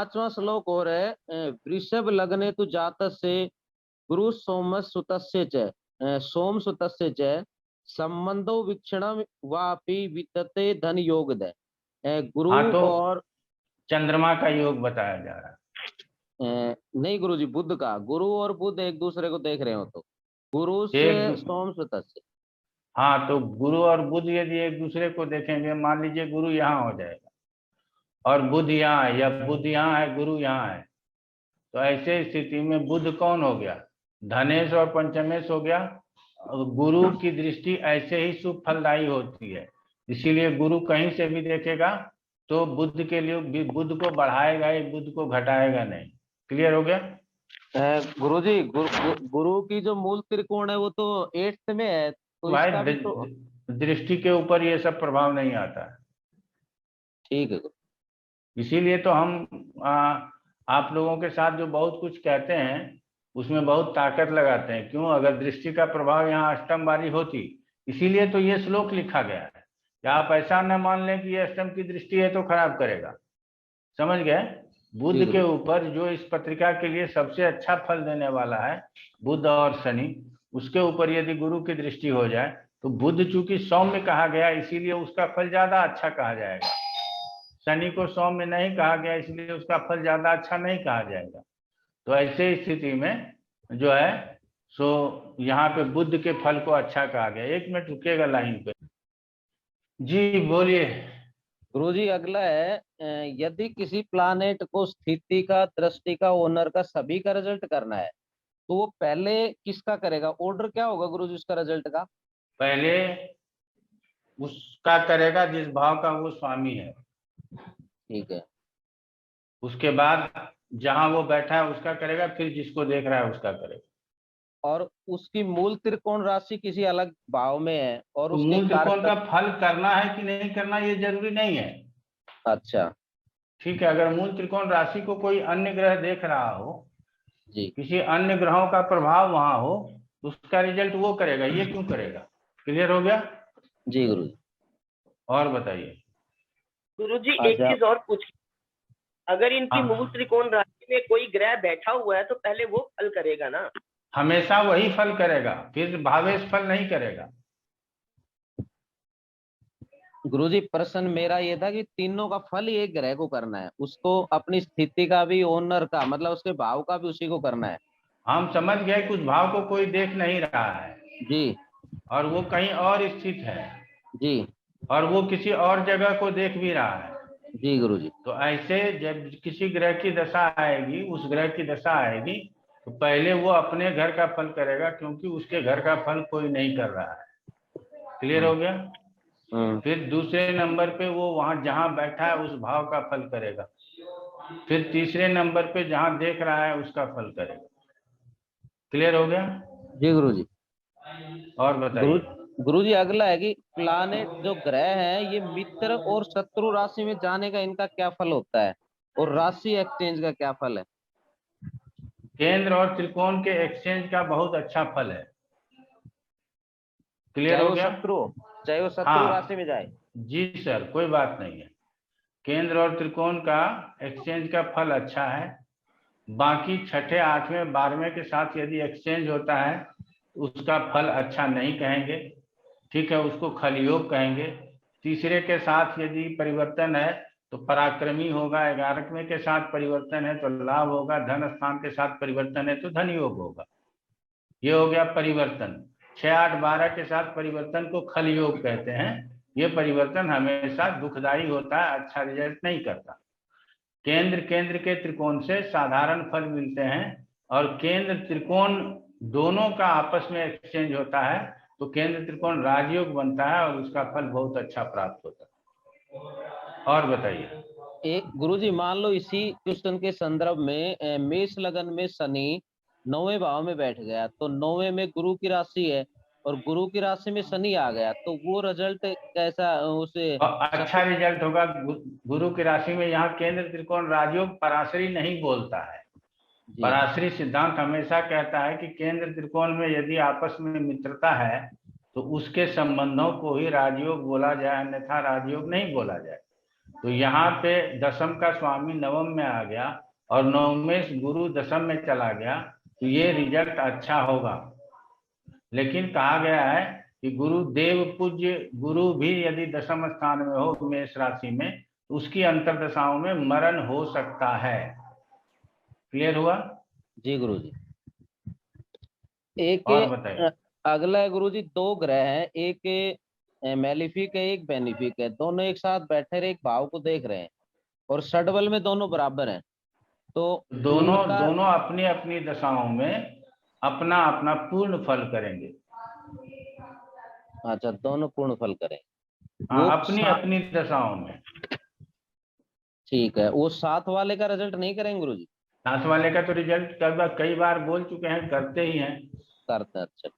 5वां श्लोक और है वृषभ लग्ने तु जातस्य गुरु सोम सुतस्य च सोम सुतस्य च संबंधो वीक्षणम वापि वितते धन योग दे। गुरु हाँ, तो और चंद्रमा का योग बताया जा रहा है। नहीं गुरुजी, बुध का। गुरु और बुध एक दूसरे को देख रहे हो तो गुरु से एक सोम सुतस्य। हाँ, तो गुरु और बुध यदि एक दूसरे को देखेंगे, मान लीजिए गुरु यहाँ हो जाएगा और बुध यहाँ है, या बुध यहाँ है गुरु यहाँ है, तो ऐसे स्थिति में बुध कौन हो गया? धनेश और पंचमेश हो गया। और गुरु की दृष्टि ऐसे ही शुभ फलदायी होती है, इसीलिए गुरु कहीं से भी देखेगा तो बुध के लिए बुध को बढ़ाएगा ही, बुध को घटाएगा नहीं। क्लियर हो गया? गुरुजी, गुरु की जो मूल त्रिकोण है वो तो 8th में है, तो भाई इसका भी तो दृष्टि के ऊपर ये सब प्रभाव नहीं आता है। ठीक है। इसीलिए तो हम आप लोगों के साथ जो बहुत कुछ कहते हैं उसमें बहुत ताकत लगाते हैं। क्यों? अगर दृष्टि का प्रभाव यहाँ अष्टम वारी होती, इसीलिए तो ये श्लोक लिखा गया है कि आप ऐसा न मान लें कि ये अष्टम की दृष्टि है तो खराब करेगा। समझ गए? बुध के ऊपर जो इस पत्रिका के लिए सबसे अच्छा फल देने वाला है, बुध और शनि, उसके ऊपर यदि गुरु की दृष्टि हो जाए तो बुध चूंकि सौम्य कहा गया इसीलिए उसका फल ज्यादा अच्छा कहा जाएगा। शनि को सौम्य नहीं कहा गया इसलिए उसका फल ज्यादा अच्छा नहीं कहा जाएगा। तो ऐसे स्थिति में जो है सो यहाँ पे बुध के फल को अच्छा कहा गया। 1 मिनट रुकिएगा लाइन पे। जी बोलिए। गुरुजी अगला है यदि किसी प्लानेट को स्थिति का, दृष्टि का, ओनर का, सभी का रिजल्ट करना है तो वो पहले किसका करेगा? ऑर्डर क्या होगा गुरुजी उसका रिजल्ट का? पहले उसका करेगा जिस भाव का वो स्वामी है। ठीक है। उसके बाद जहां वो बैठा है उसका करेगा, फिर जिसको देख रहा है उसका करेगा। और उसकी मूल त्रिकोण राशि किसी अलग भाव में है और तो उसके मूल त्रिकोण कारक। का फल करना है कि नहीं करना ये जरूरी नहीं है। अच्छा। ठीक है, अगर मूल त्रिकोण राशि को कोई अन्य ग्रह देख रहा हो, जी किसी अन्य ग्रहों का प्रभाव वहां हो, तो उसका रिजल्ट वो करेगा, ये क्यों करेगा? क्लियर हो गया? जी गुरुजी। और बताइए। गुरुजी एक अच्छा। चीज और पूछ, अगर इनकी मूल हाँ, त्रिकोण राशि में कोई ग्रह बैठा हुआ है तो पहले वो फल करेगा ना? हमेशा वही फल करेगा, फिर भावेश फल नहीं करेगा। गुरुजी प्रश्न मेरा ये था कि तीनों का फल ही एक ग्रह को करना है, उसको अपनी स्थिति का भी, ओनर का मतलब उसके भाव का भी उसी को करना है। हम समझ गए कुछ भाव को कोई देख नहीं रहा है जी और वो कहीं और स्थित है जी और वो किसी और जगह को देख भी रहा है। जी गुरुजी। तो ऐसे जब किसी ग्रह की दशा आएगी, उस ग्रह की दशा आएगी, तो पहले वो अपने घर का फल करेगा क्योंकि उसके घर का फल कोई नहीं कर रहा है। क्लियर हो गया? फिर दूसरे नंबर पे वो वहां जहां बैठा है उस भाव का फल करेगा। फिर तीसरे नंबर पे जहां देख रहा है उसका फल करेगा। क्लियर हो गया? जी गुरुजी। और गुरु बताइए। गुरुजी अगला है कि प्लानेट जो ग्रह है ये मित्र और शत्रु राशि में जाने का इनका क्या फल होता है और राशि एक्सचेंज का क्या फल है? केंद्र और त्रिकोण के एक्सचेंज का बहुत अच्छा फल है। क्लियर चाहे हो वो गया? शत्रु हो, चाहे वो शत्रु राशि हाँ में जाए। जी सर, कोई बात नहीं है। केंद्र और त्रिकोण का एक्सचेंज का फल अच्छा है। बाकी छठे, 8वें, 12वें के साथ यदि एक्सचेंज होता है उसका फल अच्छा नहीं कहेंगे। ठीक है, उसको खलयोग कहेंगे। तीसरे के साथ यदि परिवर्तन है तो पराक्रमी होगा। 11वें के साथ परिवर्तन है तो लाभ होगा। धन स्थान के साथ परिवर्तन है तो धन योग होगा। ये हो गया परिवर्तन। 6, 8, 12 के साथ परिवर्तन को खल योग कहते हैं। ये परिवर्तन हमेशा दुखदायी होता है, अच्छा रिजल्ट नहीं करता। केंद्र केंद्र के त्रिकोण से साधारण फल मिलते हैं और केंद्र त्रिकोण दोनों का आपस में एक्सचेंज होता है तो केंद्र त्रिकोण राजयोग बनता है और उसका फल बहुत अच्छा प्राप्त होता है। और बताइए। एक गुरुजी मान लो इसी क्वेश्चन के संदर्भ में मेष लगन में शनि 9वें भाव में बैठ गया तो 9वें में गुरु की राशि है और गुरु की राशि में शनि आ गया तो वो रिजल्ट कैसा उसे और अच्छा रिजल्ट होगा। गुरु की राशि में यहाँ केंद्र त्रिकोण राजयोग पराशरी नहीं बोलता है। जी पराशरी सिद्धांत हमेशा कहता है कि केंद्र त्रिकोण में यदि आपस में मित्रता है तो उसके संबंधों को ही राजयोग बोला जाए, अन्यथा राजयोग नहीं बोला जाए। तो यहाँ पे दशम का स्वामी नवम में आ गया और नवमेश गुरु दशम में चला गया, तो ये रिजल्ट अच्छा होगा। लेकिन कहा गया है कि गुरु देव पूज्य गुरु भी यदि दशम स्थान में हो मेष राशि में, तो उसकी अंतर्दशाओं में मरण हो सकता है। क्लियर हुआ? जी गुरुजी। एक और बताइए। अगला है गुरुजी, दो ग्रह हैं, एक मेलिफिक है, एक बेनिफिक है, दोनों एक साथ बैठे रहे एक भाव को देख रहे हैं और षडबल में दोनों बराबर हैं, तो दोनों उनका। दोनों अपनी अपनी दशाओं में अपना अपना पूर्ण फल करेंगे। अच्छा, दोनों पूर्ण फल करें। हाँ, वो अपनी अपनी दशाओं में। ठीक है, वो साथ वाले का रिजल्ट नहीं करेंगे गुरुजी? साथ वाले का तो रिजल्ट कई बार बोल चुके हैं, करते ही हैं। करते हैं, अच्छा।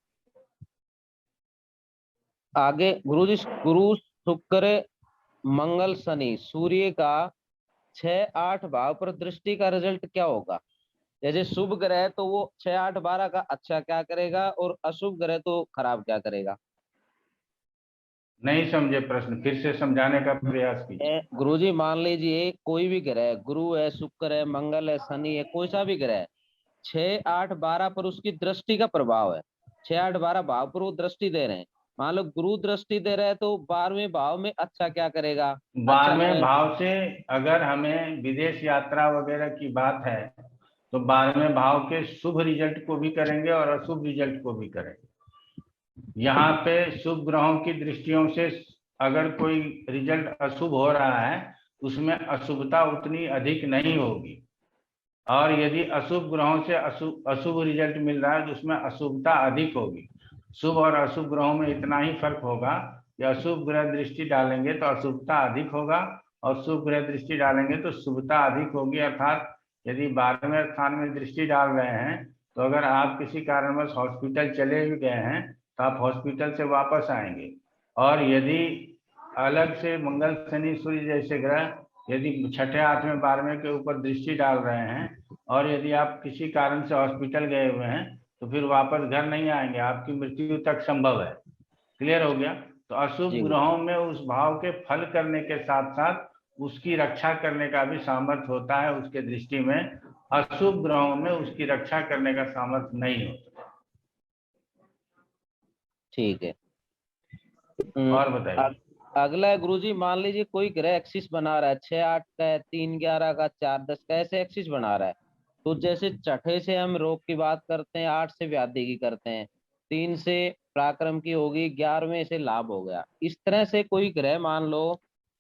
आगे गुरुजी, गुरु शुक्र मंगल शनि सूर्य का 6 8 भाव पर दृष्टि का रिजल्ट क्या होगा? जैसे शुभ ग्रह है तो वो 6 8 12 का अच्छा क्या करेगा, और अशुभ ग्रह तो खराब क्या करेगा? नहीं समझे प्रश्न, फिर से समझाने का प्रयास कीजिए। गुरुजी मान लीजिए कोई भी ग्रह, गुरु है, शुक्र है, मंगल है, शनि है, कोई सा भी ग्रह है, 6 8 12 पर उसकी दृष्टि का प्रभाव है, 6 8 12 भाव पर वो दृष्टि दे रहे हैं। मान लो गुरु दृष्टि दे रहे हैं तो 12वें भाव में अच्छा क्या करेगा? अच्छा 12वें भाव से अगर हमें विदेश यात्रा वगैरह की बात है, तो 12वें भाव के शुभ रिजल्ट को भी करेंगे और अशुभ रिजल्ट को भी करेंगे। यहाँ पे शुभ ग्रहों की दृष्टियों से अगर कोई रिजल्ट अशुभ हो रहा है, उसमें अशुभता उतनी अधिक नहीं होगी, और यदि अशुभ ग्रहों से अशुभ अशुभ रिजल्ट मिल रहा है तो उसमें अशुभता अधिक होगी। शुभ और अशुभ ग्रहों में इतना ही फर्क होगा कि अशुभ ग्रह दृष्टि डालेंगे तो अशुभता अधिक होगा, और शुभ ग्रह दृष्टि डालेंगे तो शुभता अधिक होगी। अर्थात यदि 12वें स्थान में दृष्टि डाल रहे हैं, तो अगर आप किसी कारणवश हॉस्पिटल चले भी गए हैं तो आप हॉस्पिटल से वापस आएंगे। और यदि अलग से मंगल शनि सूर्य जैसे ग्रह यदि 6ठे 8वें 12वें के ऊपर दृष्टि डाल रहे हैं, और यदि आप किसी कारण से हॉस्पिटल गए हुए हैं, तो फिर वापस घर नहीं आएंगे, आपकी मृत्यु तक संभव है। क्लियर हो गया? तो अशुभ जी गुरु। ग्रहों में उस भाव के फल करने के साथ साथ उसकी रक्षा करने का भी सामर्थ्य होता है उसके दृष्टि में। अशुभ ग्रहों में उसकी रक्षा करने का सामर्थ्य नहीं होता। ठीक है। और बताइए। अगला है गुरुजी, मान लीजिए कोई ग्रह एक्सिस बना रहा है, 6 8 का है, 3 11 का, 4 10 का, ऐसे एक्सिस बना रहा है। तो जैसे छठे से हम रोग की बात करते हैं, 8 से व्याधि की करते हैं, 3 से पराक्रम की होगी, 11वें से लाभ हो गया। इस तरह से कोई ग्रह मान लो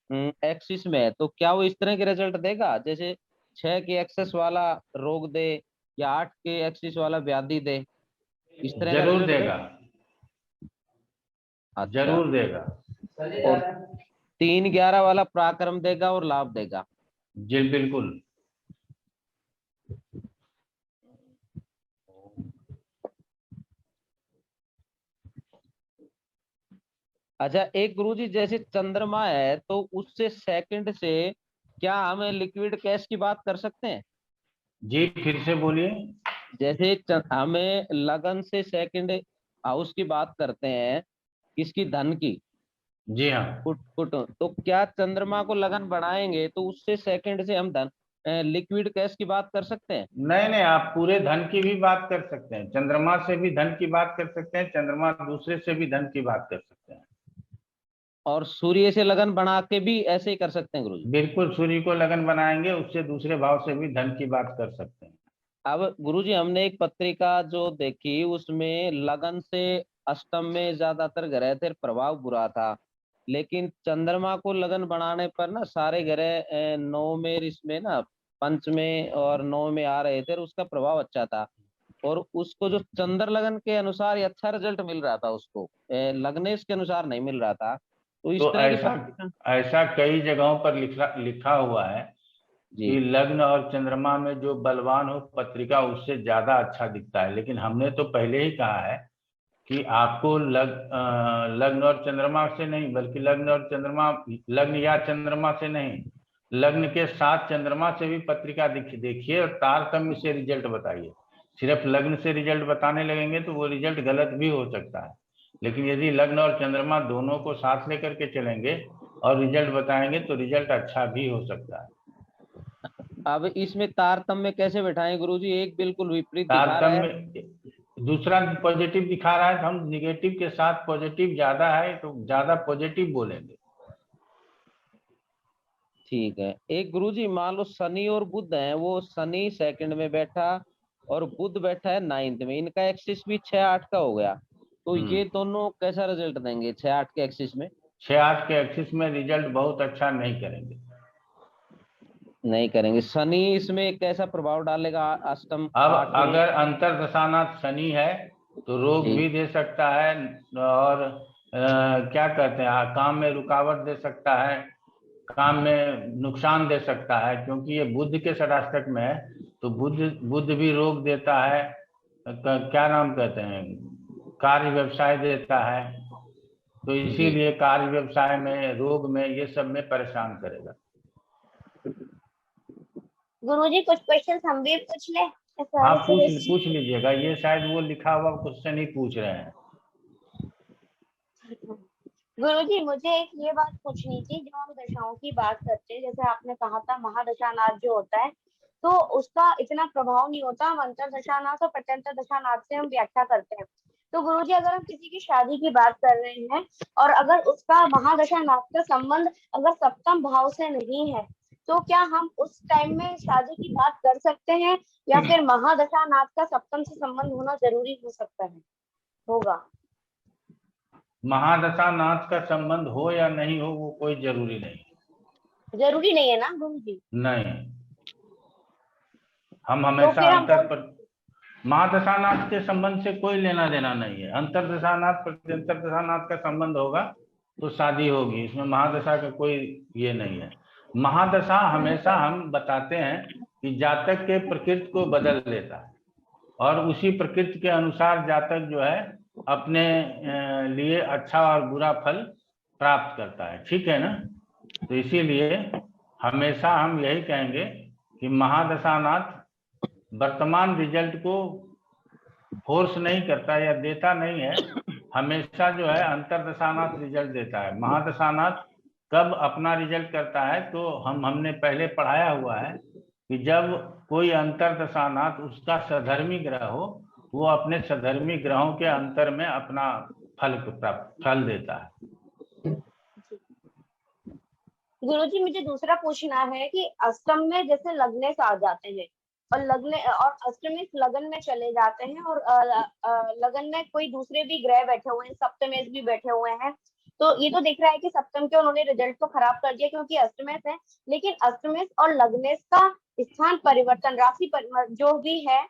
एक्सिस में है, तो क्या वो इस तरह के रिजल्ट देगा? जैसे 6 के एक्सेस वाला रोग दे, या 8 के एक्सिस वाला व्याधि दे, इस तरह का जरूर रिजल्ट दे? देगा, अच्छा। जरूर देगा। और 3 11 वाला पराक्रम देगा और लाभ देगा? जी बिल्कुल। अच्छा, एक गुरुजी जैसे चंद्रमा है तो उससे सेकंड से क्या हम लिक्विड कैश की बात कर सकते हैं? जी फिर से बोलिए। जैसे हमें लगन से सेकंड हाउस की बात करते हैं, किसकी? धन की। जी हाँ। कुट तो क्या चंद्रमा को लगन बढ़ाएंगे तो उससे सेकंड से हम धन लिक्विड कैश की बात कर सकते हैं? नहीं नहीं, आप पूरे धन की भी बात कर सकते हैं, चंद्रमा से भी धन की बात कर सकते हैं, चंद्रमा दूसरे से भी धन की बात कर सकते हैं। और सूर्य से लगन बना के भी ऐसे ही कर सकते हैं गुरुजी? बिल्कुल, सूर्य को लगन बनाएंगे, उससे दूसरे भाव से भी धन की बात कर सकते हैं। अब गुरुजी हमने एक पत्रिका जो देखी, उसमें लगन से अष्टम में ज्यादातर ग्रह थे, प्रभाव बुरा था। लेकिन चंद्रमा को लगन बनाने पर ना सारे ग्रह नौ में, इसमें ना पंच में और नौ में आ रहे थे, और उसका प्रभाव अच्छा था। और उसको जो चंद्र लगन के अनुसार ही अच्छा रिजल्ट मिल रहा था, उसको लग्नेश के अनुसार नहीं मिल रहा था। तो इस तो तरह की ऐसा पत्रिका। ऐसा कई जगहों पर लिखा लिखा हुआ है कि जी। लग्न और चंद्रमा में जो बलवान हो पत्रिका उससे ज्यादा अच्छा दिखता है। लेकिन हमने तो पहले ही कहा है कि आपको लग्न और चंद्रमा से नहीं, बल्कि लग्न और चंद्रमा, लग्न या चंद्रमा से नहीं, लग्न के साथ चंद्रमा से भी पत्रिका देखिए और तारतम्य से रिजल्ट बताइए। सिर्फ लग्न से रिजल्ट बताने लगेंगे तो वो रिजल्ट गलत भी हो सकता है। लेकिन यदि लग्न और चंद्रमा दोनों को साथ लेकर के चलेंगे और रिजल्ट बताएंगे तो रिजल्ट अच्छा भी हो सकता है। अब इसमें तारतम्य कैसे बैठाएं गुरुजी? एक बिल्कुल विपरीत दिखा रहा है। तारतम्य दूसरा पॉजिटिव दिखा रहा है तो हम निगेटिव के साथ पॉजिटिव ज्यादा है तो ज्यादा पॉजिटिव बोलेंगे। ठीक है। एक गुरुजी मान लो शनि और बुध है, वो शनि सेकंड में बैठा और बुध बैठा है नाइन्थ में, इनका एक्सिस भी 6-8 का हो गया, तो ये दोनों कैसा रिजल्ट देंगे 6-8 के एक्सिस में? 6-8 के एक्सिस में रिजल्ट बहुत अच्छा नहीं करेंगे। नहीं करेंगे। शनि इसमें कैसा प्रभाव डालेगा अष्टम अब 8वें? अगर अंतर दशानाथ शनि है तो रोग जी भी दे सकता है और क्या कहते हैं काम में रुकावट दे सकता है, काम में नुकसान दे सकता है, क्योंकि ये बुध के षडाष्टक में है तो बुध बुध भी रोग देता है। क्या नाम कहते हैं, कार्य व्यवसाय देता है, तो जी। इसीलिए कार्य व्यवसाय में रोग में ये सब में परेशान करेगा। गुरुजी कुछ क्वेश्चन हम भी पूछ ले? हाँ ऐसे पूछ लीजिएगा, ये शायद वो लिखा हुआ क्वेश्चन ही पूछ रहे हैं। गुरुजी मुझे एक ये बात पूछनी थी, जो हम दशाओं की बात करते हैं, जैसे आपने कहा था महादशानाथ जो होता है तो उसका इतना प्रभाव नहीं होता, हम अंतर दशानाथ और प्रत्यंतर दशानाथ से हम व्याख्या करते हैं। तो गुरुजी अगर हम किसी की शादी की बात कर रहे हैं और अगर उसका महादशानाथ का संबंध अगर सप्तम भाव से नहीं है, तो क्या हम उस टाइम में शादी की बात कर सकते हैं, या फिर महादशानाथ का सप्तम से संबंध होना जरूरी हो सकता है, होगा? महादशानाथ का संबंध हो या नहीं हो वो कोई जरूरी नहीं। जरूरी नहीं है ना गुरुजी? नहीं, हम तो हमेशा फिर हम अंतर पर महादशानाथ के संबंध से कोई लेना देना नहीं है। अंतर दशानाथ प्रत्यंतर दशानाथ का संबंध होगा तो शादी होगी, इसमें महादशा का कोई ये नहीं है। महादशा हमेशा हम बताते हैं कि जातक के प्रकृति को बदल देता है और उसी प्रकृति के अनुसार जातक जो है अपने लिए अच्छा और बुरा फल प्राप्त करता है, ठीक है ना। तो इसीलिए हमेशा हम यही कहेंगे कि महादशानाथ वर्तमान रिजल्ट को फोर्स नहीं करता या देता नहीं है, हमेशा जो है अंतरदशानाथ रिजल्ट देता है। महादशानाथ कब अपना रिजल्ट करता है तो हमने पहले पढ़ाया हुआ है कि जब कोई अंतरदशानाथ उसका सधर्मी ग्रह हो, वो अपने सधर्मी ग्रहों के अंतर में अपना फल देता है। गुरुजी मुझे दूसरा पूछना है कि अष्टम में जैसे लग्नेश आ जाते हैं और अष्टमेश लगन में चले जाते हैं और लगन में कोई दूसरे भी ग्रह बैठे हुए हैं, सप्तमेश भी बैठे हुए हैं, तो ये तो दिख रहा है कि सप्तम के उन्होंने रिजल्ट तो खराब कर दिया क्योंकि अष्टमेश है, लेकिन अष्टमेश और लग्नेश का स्थान परिवर्तन, राशि जो भी है,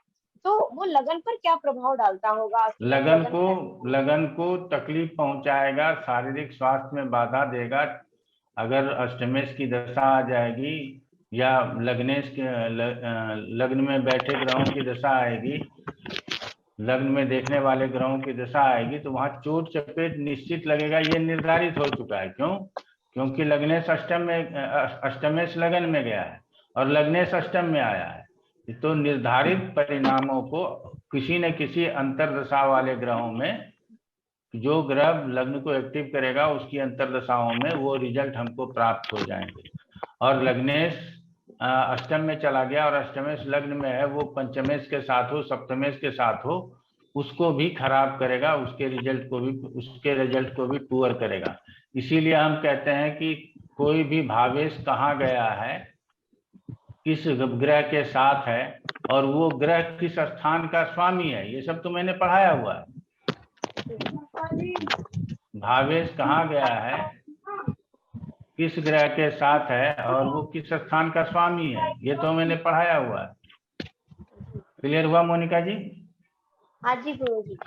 तो वो लगन पर क्या प्रभाव डालता होगा? लगन को तकलीफ पहुंचाएगा, शारीरिक स्वास्थ्य में बाधा देगा। अगर अष्टमेश की दशा आ जाएगी या लग्नेश के लग्न में बैठे ग्रहों की दशा आएगी, लग्न में देखने वाले ग्रहों की दशा आएगी, तो वहां चोट चपेट निश्चित लगेगा, ये निर्धारित हो चुका है। क्यों? क्योंकि लग्नेश अष्टमेश लगन में गया है और लग्नेश अष्टम में आया है, तो निर्धारित परिणामों को किसी न किसी अंतरदशा वाले ग्रहों में, जो ग्रह लग्न को एक्टिव करेगा उसकी अंतरदशाओं में वो रिजल्ट हमको प्राप्त हो जाएंगे। और लग्नेश अष्टम में चला गया और अष्टमेश लग्न में है, वो पंचमेश के साथ हो सप्तमेश के साथ हो, उसको भी खराब करेगा, उसके रिजल्ट को भी पुअर करेगा। इसीलिए हम कहते हैं कि कोई भी भावेश कहाँ गया है, किस ग्रह के साथ है और वो ग्रह किस स्थान का स्वामी है, ये सब तो मैंने पढ़ाया हुआ है। भावेश कहाँ गया है, किस ग्रह के साथ है और वो किस स्थान का स्वामी है, ये तो मैंने पढ़ाया हुआ है। क्लियर हुआ मोनिका जी? हाँ जी गुरुजी।